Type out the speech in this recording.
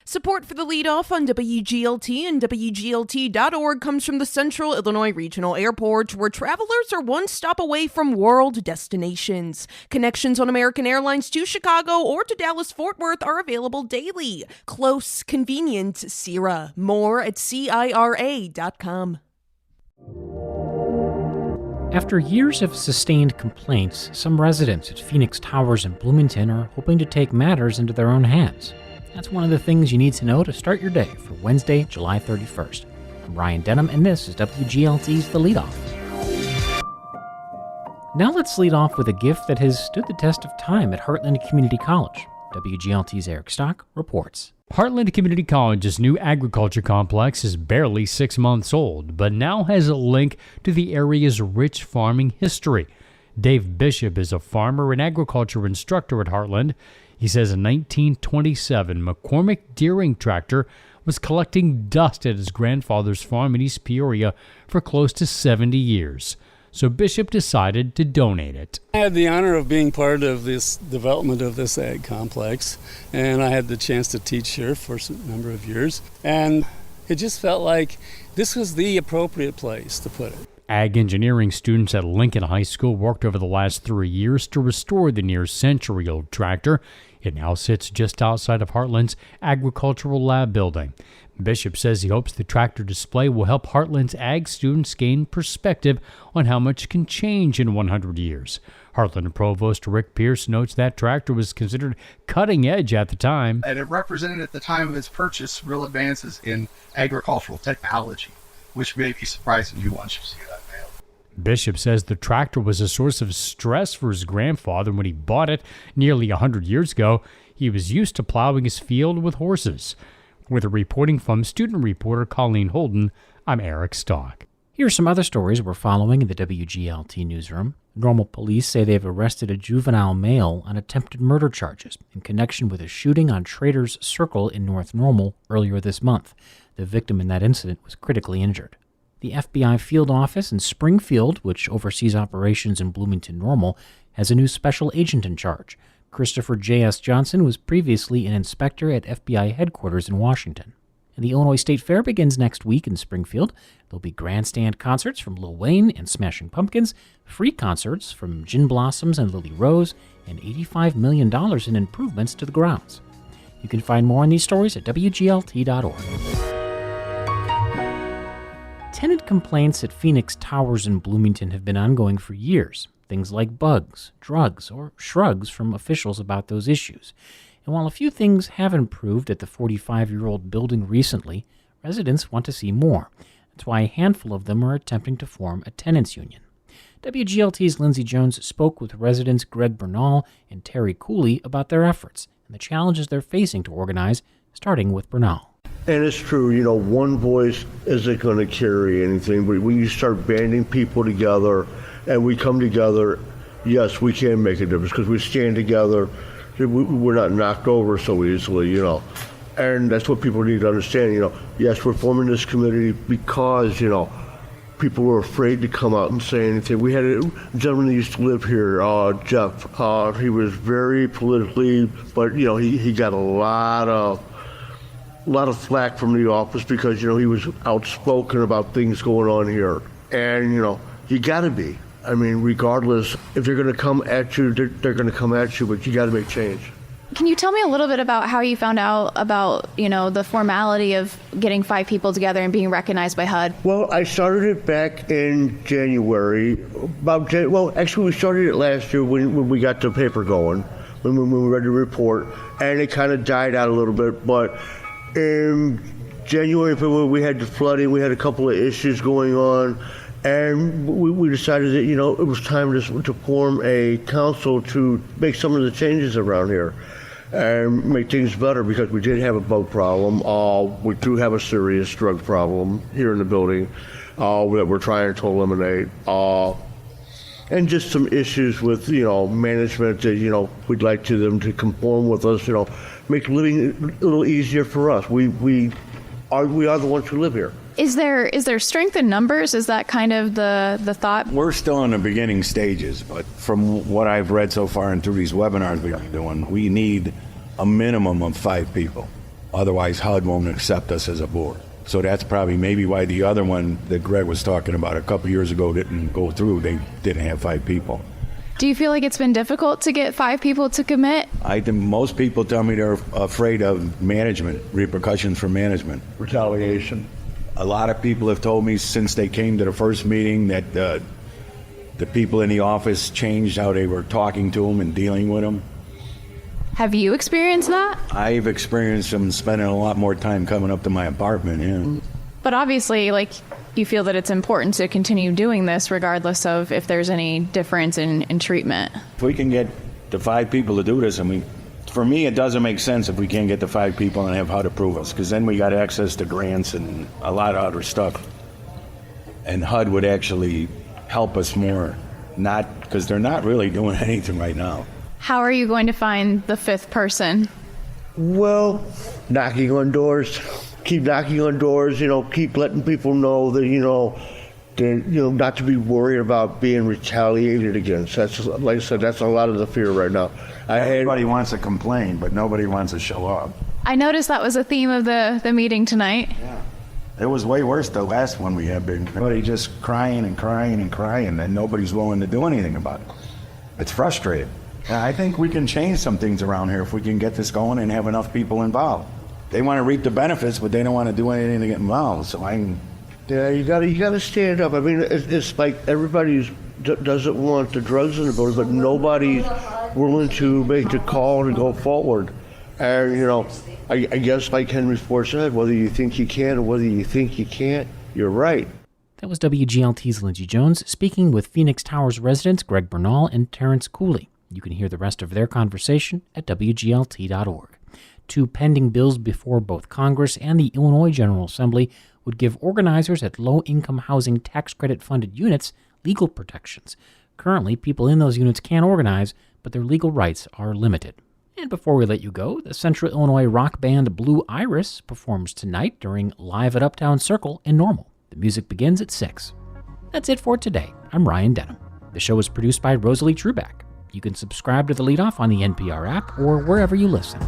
Support for the Leadoff on WGLT and WGLT.org comes from the Central Illinois Regional Airport, where travelers are one stop away from world destinations. Connections on American Airlines to Chicago or to Dallas-Fort Worth are available daily. Close, convenient, CIRA. More at CIRA.com. After years of sustained complaints, some residents at Phoenix Towers in Bloomington are hoping to take matters into their own hands. That's one of the things you need to know to start your day for Wednesday, July 31st. I'm Ryan Denham, and this is WGLT's The Leadoff. Now let's lead off with a gift that has stood the test of time at Heartland Community College. WGLT's Eric Stock reports. Heartland Community College's new agriculture complex is barely 6 months old, but now has a link to the area's rich farming history. Dave Bishop is a farmer and agriculture instructor at Heartland. He says a 1927 McCormick Deering tractor was collecting dust at his grandfather's farm in East Peoria for close to 70 years. So Bishop decided to donate it. I had the honor of being part of this development of this ag complex, and I had the chance to teach here for a number of years. And it just felt like this was the appropriate place to put it. Ag engineering students at Lincoln High School worked over the last 3 years to restore the near-century-old tractor. It now sits just outside of Heartland's agricultural lab building. Bishop says he hopes the tractor display will help Heartland's ag students gain perspective on how much can change in 100 years. Heartland Provost Rick Pierce notes that tractor was considered cutting edge at the time. And it represented at the time of its purchase real advances in agricultural technology, which may be surprising to you once you see that mail. Bishop says the tractor was a source of stress for his grandfather when he bought it nearly 100 years ago. He was used to plowing his field with horses. With a reporting from student reporter Colleen Holden, I'm Eric Stock. Here are some other stories we're following in the WGLT newsroom. Normal police say they've arrested a juvenile male on attempted murder charges in connection with a shooting on Traders Circle in North Normal earlier this month. The victim in that incident was critically injured. The FBI field office in Springfield, which oversees operations in Bloomington Normal, has a new special agent in charge. Christopher J.S. Johnson was previously an inspector at FBI headquarters in Washington. And the Illinois State Fair begins next week in Springfield. There'll be grandstand concerts from Lil Wayne and Smashing Pumpkins, free concerts from Gin Blossoms and Lily Rose, and $85 million in improvements to the grounds. You can find more on these stories at WGLT.org. Tenant complaints at Phoenix Towers in Bloomington have been ongoing for years. Things like bugs, drugs, or shrugs from officials about those issues. And while a few things have improved at the 45-year-old building recently, residents want to see more. That's why a handful of them are attempting to form a tenants union. WGLT's Lindsay Jones spoke with residents Greg Bernal and Terry Cooley about their efforts and the challenges they're facing to organize, starting with Bernal. And it's true, one voice isn't going to carry anything, but when you start banding people together and we come together, yes, we can make a difference because we stand together. We're not knocked over so easily, And that's what people need to understand, Yes, we're forming this committee because, people were afraid to come out and say anything. We had a gentleman that used to live here, Jeff. He was very politically, but, he got a lot of flack from the office because, he was outspoken about things going on here. And, you got to be. I mean, regardless, if they're going to come at you, they're going to come at you, but you got to make change. Can you tell me a little bit about how you found out about, the formality of getting 5 people together and being recognized by HUD? Well, I started it back in January. Actually, we started it last year when we got the paper going, when we read the report, and it kind of died out a little bit, but in January and February, we had the flooding, we had a couple of issues going on, and we decided that, it was time to form a council to make some of the changes around here and make things better because we did have a bug problem. We do have a serious drug problem here in the building that we're trying to eliminate. And just some issues with, management that, we'd like them to conform with us, make living a little easier for us. We are the ones who live here. Is there strength in numbers? Is that kind of the thought? We're still in the beginning stages, but from what I've read so far and through these webinars we've been doing, we need a minimum of 5 people. Otherwise, HUD won't accept us as a board. So that's probably maybe why the other one that Greg was talking about a couple years ago didn't go through. They didn't have 5 people. Do you feel like it's been difficult to get 5 people to commit? I think most people tell me they're afraid of management, repercussions for management. Retaliation. A lot of people have told me since they came to the first meeting that the people in the office changed how they were talking to them and dealing with them. Have you experienced that? I've experienced them spending a lot more time coming up to my apartment, yeah. But obviously, like, you feel that it's important to continue doing this regardless of if there's any difference in treatment. If we can get the 5 people to do this, for me, it doesn't make sense if we can't get the 5 people and have HUD approve us, because then we got access to grants and a lot of other stuff. And HUD would actually help us more, not because they're not really doing anything right now. How are you going to find the 5th person? Well, knocking on doors. Keep knocking on doors, keep letting people know that, not to be worried about being retaliated against. That's, like I said, that's a lot of the fear right now. Everybody wants to complain, but nobody wants to show up. I noticed that was a theme of the meeting tonight. Yeah. It was way worse the last one we had. Everybody just crying and crying and crying, and nobody's willing to do anything about it. It's frustrating. And I think we can change some things around here if we can get this going and have enough people involved. They want to reap the benefits, but they don't want to do anything to get involved. So yeah, you gotta stand up. I mean, it's like everybody doesn't want the drugs in the building, but nobody's willing to make the call to go forward. And I guess like Henry Ford said, whether you think you can or whether you think you can't, you're right. That was WGLT's Lindsey Jones speaking with Phoenix Towers residents Greg Bernal and Terrence Cooley. You can hear the rest of their conversation at WGLT.org. 2 pending bills before both Congress and the Illinois General Assembly would give organizers at low-income housing tax credit-funded units legal protections. Currently, people in those units can organize, but their legal rights are limited. And before we let you go, the Central Illinois rock band Blue Iris performs tonight during Live at Uptown Circle in Normal. The music begins at 6. That's it for today. I'm Ryan Denham. The show is produced by Rosalie Truback. You can subscribe to The Leadoff on the NPR app or wherever you listen.